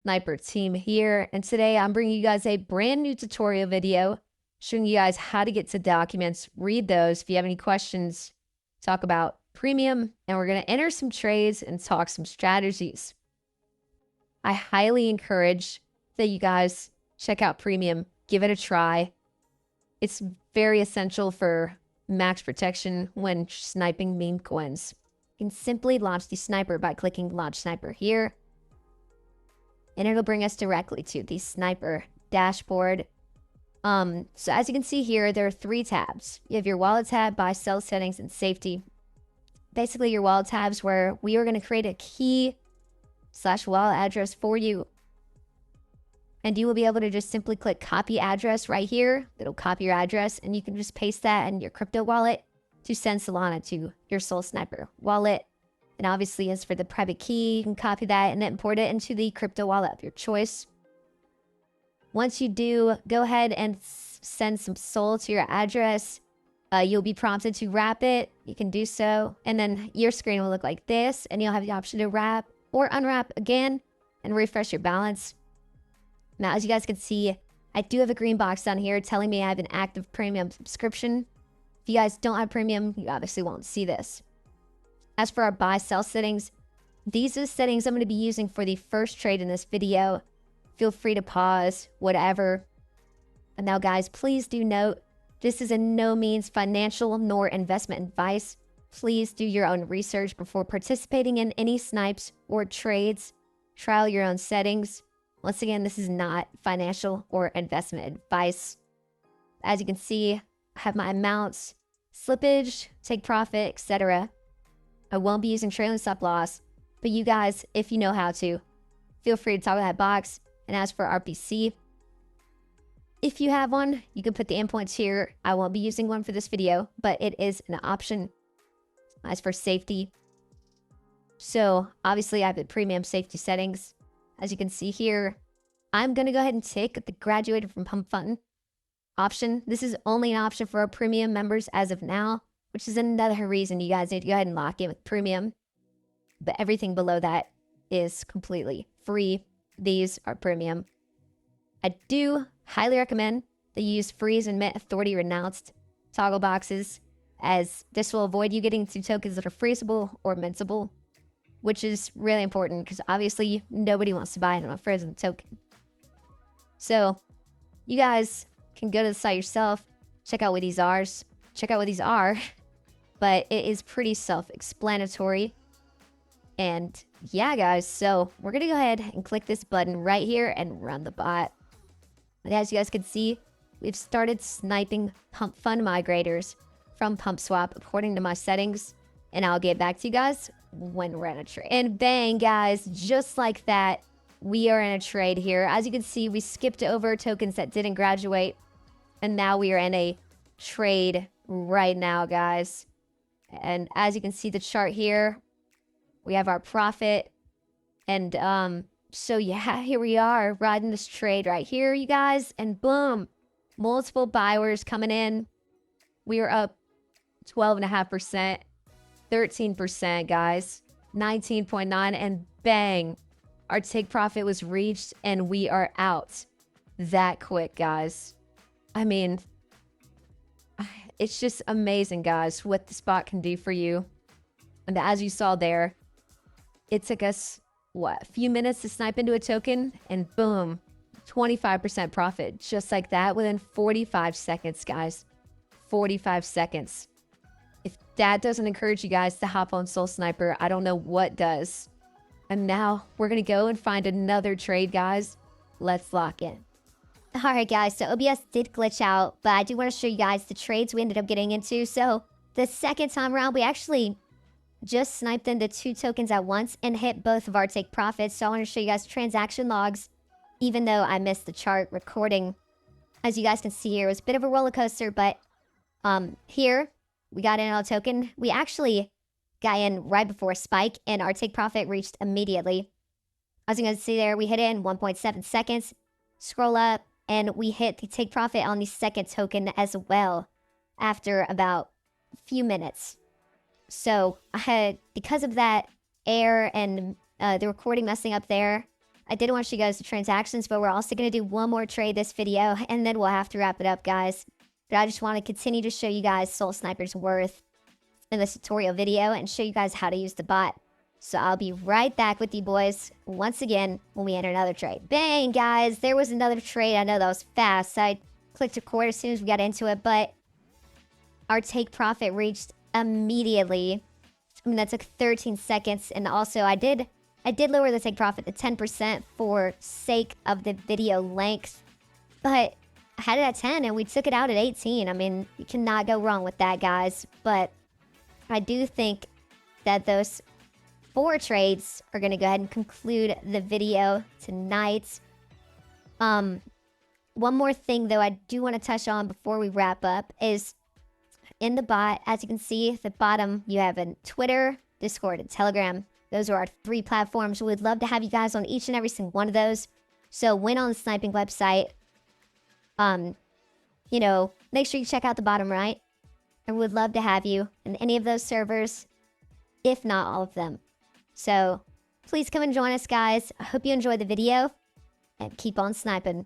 Sniper team here, and today I'm bringing you guys a brand new tutorial video showing you guys how to get to documents. Read those if you have any questions. Talk about premium, and we're going to enter some trades and talk some strategies. I highly encourage that you guys check out premium, give it a try. It's very essential for max protection when sniping meme coins. You can simply launch the sniper by clicking launch sniper here, and it'll bring us directly to the sniper dashboard. So as you can see here, there are 3 tabs. You have your wallet tab, buy, sell settings, and safety. Basically, your wallet tabs where we are going to create a key/wallet address for you. And you will be able to just simply click copy address right here. It'll copy your address, and you can just paste that in your crypto wallet to send Solana to your Sol Sniper wallet. And obviously, as for the private key, you can copy that and import it into the crypto wallet of your choice. Once you do, go ahead and send some Sol to your address. You'll be prompted to wrap it. You can do so. And then your screen will look like this, and you'll have the option to wrap or unwrap again and refresh your balance. Now, as you guys can see, I do have a green box down here telling me I have an active premium subscription. If you guys don't have premium, you obviously won't see this. As for our buy sell settings, these are the settings I'm going to be using for the first trade in this video. Feel free to pause, whatever. And now guys, please do note, this is in no means financial nor investment advice. Please do your own research before participating in any snipes or trades. Trial your own settings. Once again, this is not financial or investment advice. As you can see, I have my amounts, slippage, take profit, etc. I won't be using trailing stop loss, but you guys, if you know how to, feel free to toggle that box. And as for RPC, if you have one, you can put the endpoints here. I won't be using one for this video, but it is an option. As for safety, so obviously I have the premium safety settings. As you can see here, I'm going to go ahead and take the graduated from PumpFun option. This is only an option for our premium members as of now, which is another reason you guys need to go ahead and lock in with premium. But everything below that is completely free. These are premium. I do highly recommend that you use freeze and mint authority renounced toggle boxes, as this will avoid you getting to tokens that are freezable or mintable, which is really important because obviously nobody wants to buy an unfrozen token. So you guys can go to the site yourself, check out what these are, but it is pretty self-explanatory. And yeah, guys, so we're going to go ahead and click this button right here and run the bot. And as you guys can see, we've started sniping PumpFun migrators from PumpSwap according to my settings. And I'll get back to you guys when we're in a trade. And bang, guys, just like that, we are in a trade here. As you can see, we skipped over tokens that didn't graduate. And now we are in a trade right now, guys. And as you can see the chart here, we have our profit. And so yeah, here we are riding this trade right here, you guys. And boom, multiple buy orders coming in. We are up 12.5%, 13%, guys, 19.9, and bang, our take profit was reached and we are out that quick, guys. I mean, it's just amazing, guys, what this bot can do for you. And as you saw there, it took us, what, a few minutes to snipe into a token, and boom, 25% profit, just like that, within 45 seconds, guys. 45 seconds. If that doesn't encourage you guys to hop on Sol Sniper, I don't know what does. And now we're going to go and find another trade, guys. Let's lock in. Alright guys, so OBS did glitch out, but I do want to show you guys the trades we ended up getting into. So the second time around, we actually just sniped into 2 tokens at once and hit both of our take profits. So I want to show you guys transaction logs, even though I missed the chart recording. As you guys can see here, it was a bit of a roller coaster, but here we got in on a token. We actually got in right before a spike, and our take profit reached immediately. As you can see there, we hit it in 1.7 seconds. Scroll up, and we hit the take profit on the second token as well after about a few minutes. So I had, because of that error and the recording messing up there, I did want to show you guys the transactions, but we're also going to do one more trade this video, and then we'll have to wrap it up, guys. But I just want to continue to show you guys Soul Sniper's worth in this tutorial video and show you guys how to use the bot. So I'll be right back with you boys once again when we enter another trade. Bang, guys, there was another trade. I know that was fast. I clicked record as soon as we got into it, but our take profit reached immediately. I mean, that took 13 seconds. And also I did lower the take profit to 10% for sake of the video length, but I had it at 10 and we took it out at 18. I mean, you cannot go wrong with that, guys. But I do think that those 4 trades are going to go ahead and conclude the video tonight. One more thing, though, I do want to touch on before we wrap up is in the bot, as you can see at the bottom, you have a Twitter, Discord, and Telegram. Those are our 3 platforms. We'd love to have you guys on each and every single one of those. So when on the sniping website, you know, make sure you check out the bottom right. And we'd love to have you in any of those servers, if not all of them. So please come and join us, guys. I hope you enjoyed the video and keep on sniping.